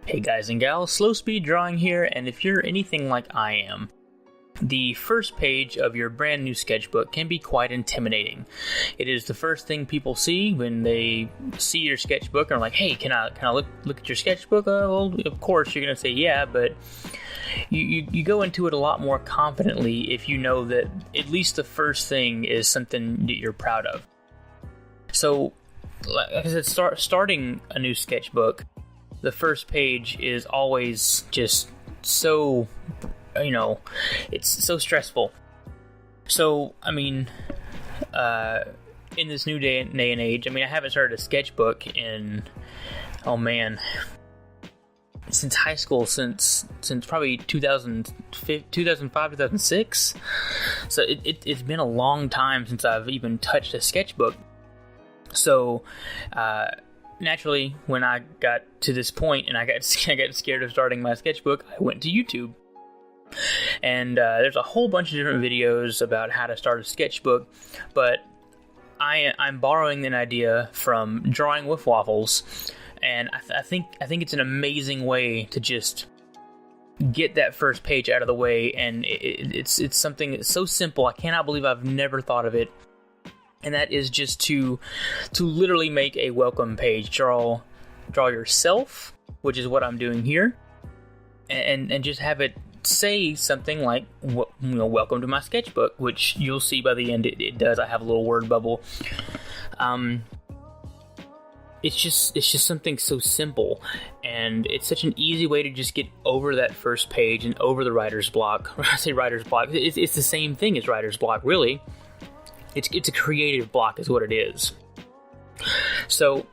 Hey guys and gals, Slow Speed Drawing here, and if you're anything like I am, the first page of your brand new sketchbook can be quite intimidating. It is the first thing people see when they see your sketchbook and are like, hey, can I look at your sketchbook? Well, of course you're going to say yeah, but you go into it a lot more confidently if you know that at least the first thing is something that you're proud of. So, like I said, starting a new sketchbook, the first page is always just so, it's so stressful. So, in this new day and age, I haven't started a sketchbook in, since high school, since probably 2005, 2006. So it's been a long time since I've even touched a sketchbook. So, naturally, when I got to this point and I got scared of starting my sketchbook, I went to YouTube. And there's a whole bunch of different videos about how to start a sketchbook, but I'm borrowing an idea from Drawing with Waffles, and I think it's an amazing way to just get that first page out of the way, and it's something that's so simple. I cannot believe I've never thought of it. And that is just to literally make a welcome page. Draw yourself, which is what I'm doing here, and just have it say something like, welcome to my sketchbook, which you'll see by the end it does. I have a little word bubble. It's just something so simple, and it's such an easy way to just get over that first page and over the writer's block. When I say writer's block, it's the same thing as writer's block, really. It's a creative block is what it is. So,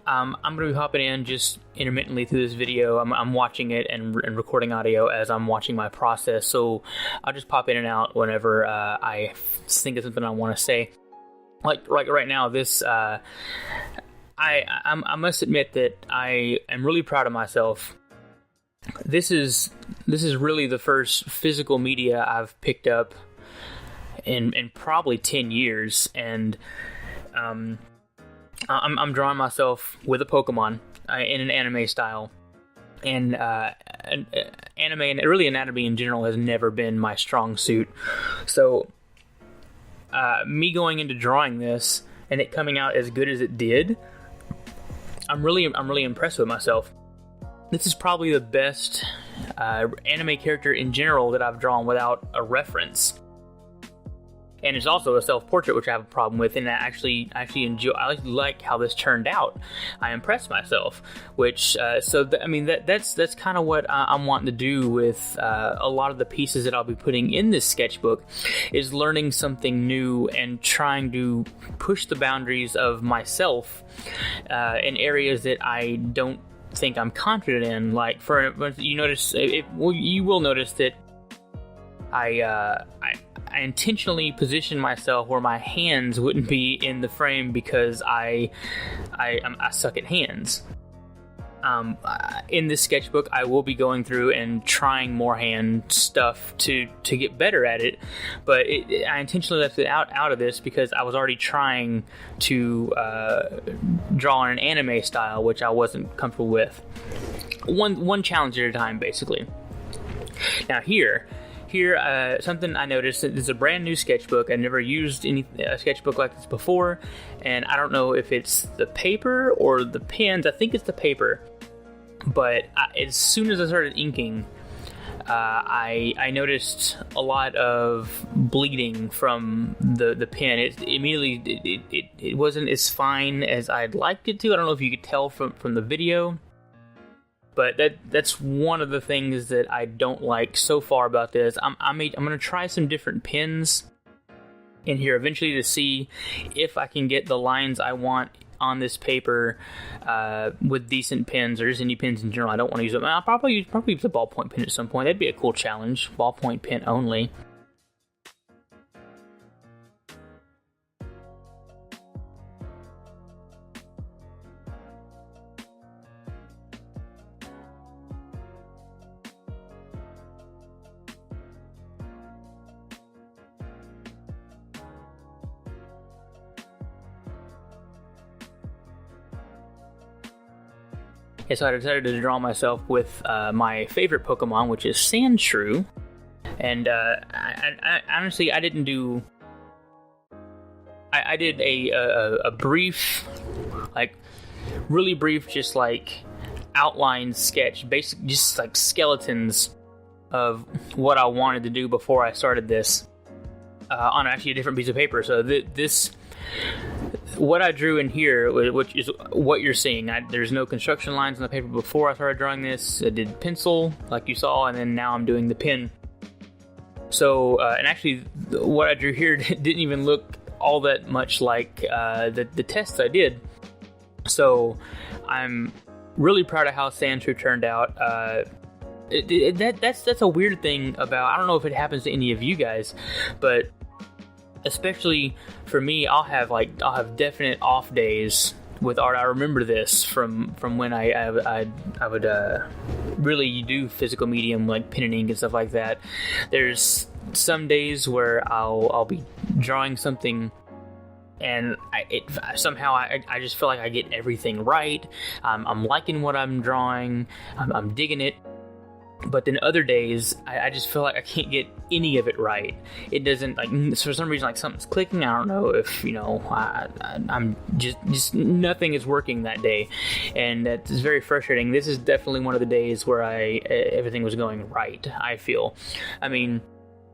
I'm going to be hopping in just intermittently through this video. I'm watching it and recording audio as I'm watching my process. So, I'll just pop in and out whenever I think of something I want to say. Like right now, this I must admit that I am really proud of myself. This is really the first physical media I've picked up in probably 10 years, and I'm drawing myself with a Pokemon in an anime style, and anime and really anatomy in general has never been my strong suit. So me going into drawing this and it coming out as good as it did, I'm really impressed with myself. This is probably the best anime character in general that I've drawn without a reference. And it's also a self-portrait, which I have a problem with, and I actually enjoy. I like how this turned out. I impressed myself, which that's kind of what I'm wanting to do with a lot of the pieces that I'll be putting in this sketchbook, is learning something new and trying to push the boundaries of myself in areas that I don't think I'm confident in. Like, you will notice that I intentionally positioned myself where my hands wouldn't be in the frame because I suck at hands. In this sketchbook, I will be going through and trying more hand stuff to get better at it, but I intentionally left it out of this because I was already trying to draw in an anime style, which I wasn't comfortable with. One challenge at a time, basically. Now here, something I noticed, that this is a brand new sketchbook. I've never used a sketchbook like this before, and I don't know if it's the paper or the pens. I think it's the paper. But as soon as I started inking, I noticed a lot of bleeding from the pen. It wasn't as fine as I'd liked it to. I don't know if you could tell from the video. But that's one of the things that I don't like so far about this. I'm going to try some different pens in here eventually to see if I can get the lines I want on this paper with decent pens, or just any pens in general. I don't want to use them. I'll probably use a ballpoint pen at some point. That'd be a cool challenge. Ballpoint pen only. And so I decided to draw myself with my favorite Pokemon, which is Sandshrew. And I honestly, I didn't do... I did a brief, like, really brief, just like outline sketch, basic, just like skeletons of what I wanted to do before I started this on actually a different piece of paper. So this, what I drew in here, which is what you're seeing. There's no construction lines on the paper before I started drawing this. I did pencil, like you saw, and then now I'm doing the pen. So, and actually, what I drew here didn't even look all that much like the tests I did. So I'm really proud of how Sandshrew turned out. That's a weird thing about, I don't know if it happens to any of you guys, but especially for me, I'll have definite off days with art. I remember this from when I would really do physical medium, like pen and ink and stuff like that. There's some days where I'll be drawing something and somehow I just feel like I get everything right. I'm liking what I'm drawing. I'm digging it. But then other days, I just feel like I can't get any of it right. It doesn't, like, for some reason, like, something's clicking. I don't know if, I'm just nothing is working that day. And that's very frustrating. This is definitely one of the days where everything was going right, I feel. I mean,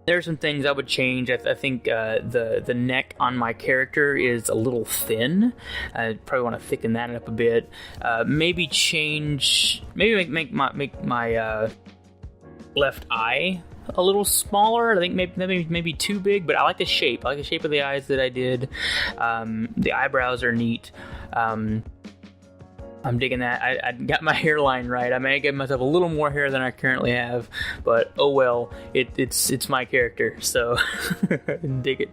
there are some things I would change. I think the neck on my character is a little thin. I probably want to thicken that up a bit. Maybe make my left eye a little smaller. I think maybe too big, but I like the shape. I like the shape of the eyes that I did. The eyebrows are neat. I'm digging that. I got my hairline right. I may give myself a little more hair than I currently have, but oh well. It's my character, so dig it.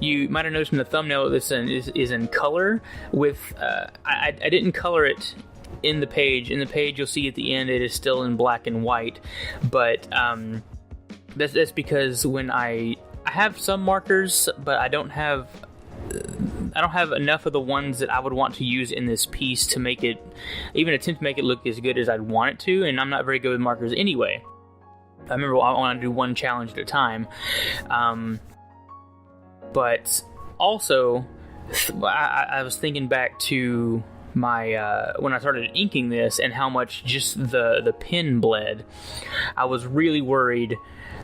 You might have noticed in the thumbnail this is in color. With I didn't color it in the page. In the page, you'll see at the end it is still in black and white, but that's because when I have some markers, but I don't have enough of the ones that I would want to use in this piece to make it, even attempt to make it look as good as I'd want it to, and I'm not very good with markers anyway. I remember I want to do one challenge at a time, but also I was thinking back to my when I started inking this and how much just the pen bled. I was really worried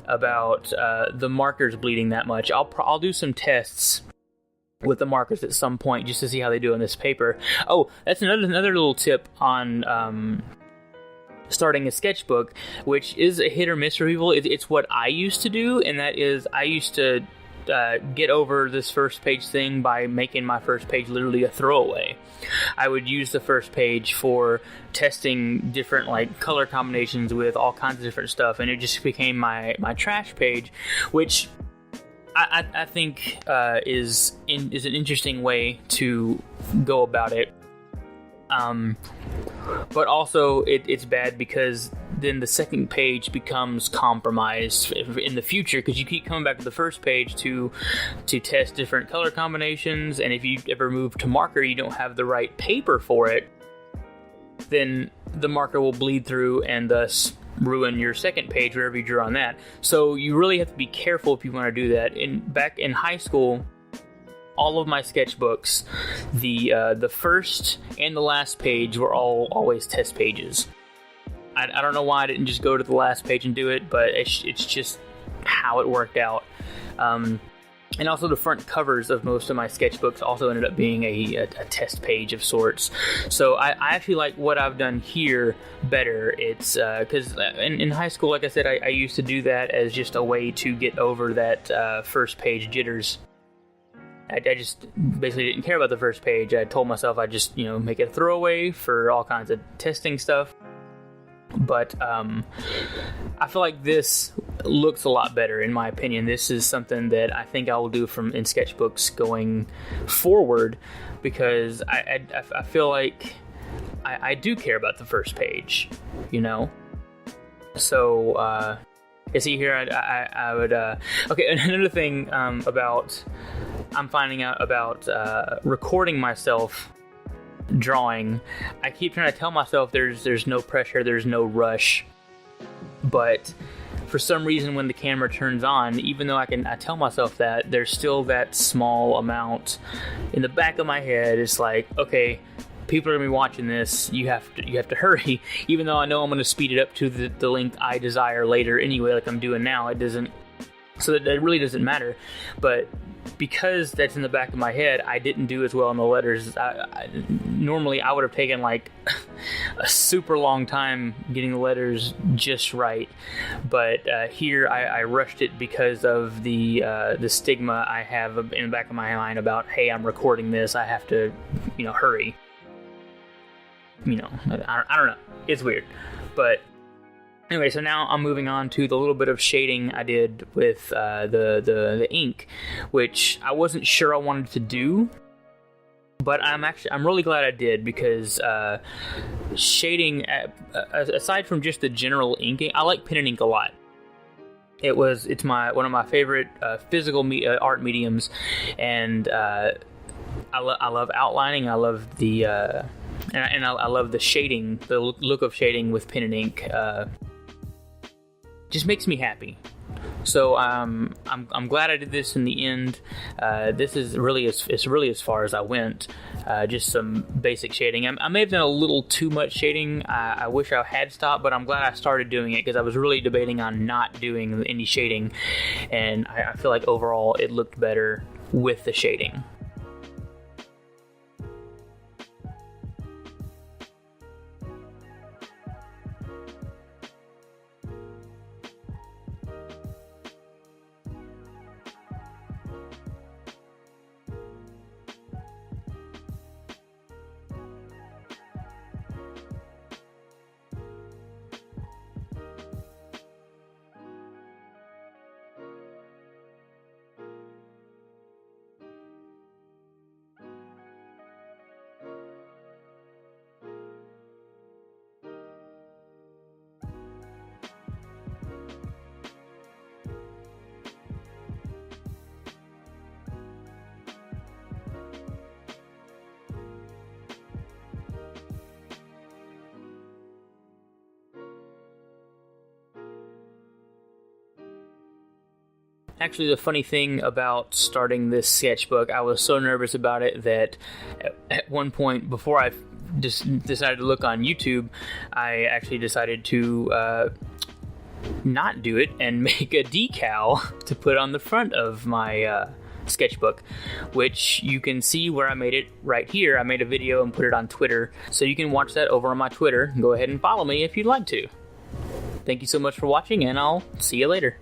about the markers bleeding that much. I'll do some tests with the markers at some point just to see how they do on this paper. Oh, that's another little tip on starting a sketchbook, which is a hit or miss for people. It's what I used to do, and that is I used to get over this first page thing by making my first page literally a throwaway. I would use the first page for testing different like color combinations with all kinds of different stuff, and it just became my trash page, which I think is an interesting way to go about it. But also it's bad because then the second page becomes compromised in the future because you keep coming back to the first page to test different color combinations, and if you ever move to marker, you don't have the right paper for it, then the marker will bleed through and thus ruin your second page wherever you draw on that. So you really have to be careful if you want to do that. Back in high school, all of my sketchbooks, the first and the last page were always test pages. I don't know why I didn't just go to the last page and do it, but it's just how it worked out. And also the front covers of most of my sketchbooks also ended up being a test page of sorts. So I actually like what I've done here better. It's because in high school, like I said, I used to do that as just a way to get over that first page jitters. I just basically didn't care about the first page. I told myself I'd just, make it a throwaway for all kinds of testing stuff. But I feel like this looks a lot better, in my opinion. This is something that I think I will do in sketchbooks going forward, because I feel like I do care about the first page, So, you see here, I would... okay, another thing I'm finding out about recording myself drawing, I keep trying to tell myself there's no pressure, there's no rush. But for some reason, when the camera turns on, even though I tell myself that, there's still that small amount in the back of my head. It's like, okay, people are gonna be watching this. You have to hurry. Even though I know I'm gonna speed it up to the length I desire later anyway, like I'm doing now. It doesn't. So that it really doesn't matter. But because that's in the back of my head, I didn't do as well in the letters. Normally, I would have taken like a super long time getting the letters just right. But here, I rushed it because of the stigma I have in the back of my mind about, hey, I'm recording this. I have to, hurry. I don't know. It's weird. But anyway, so now I'm moving on to the little bit of shading I did with the ink, which I wasn't sure I wanted to do, but I'm really glad I did, because shading, aside from just the general inking, I like pen and ink a lot. It's one of my favorite physical art mediums, and I love outlining. I love the I love the shading, the look of shading with pen and ink. Just makes me happy. So I'm glad I did this in the end. This is really as far as I went. Just some basic shading. I may have done a little too much shading. I wish I had stopped, but I'm glad I started doing it, because I was really debating on not doing any shading, and I feel like overall it looked better with the shading. Actually, the funny thing about starting this sketchbook, I was so nervous about it that at one point, before I just decided to look on YouTube, I actually decided to not do it and make a decal to put on the front of my sketchbook, which you can see where I made it right here. I made a video and put it on Twitter, so you can watch that over on my Twitter. Go ahead and follow me if you'd like to. Thank you so much for watching, and I'll see you later.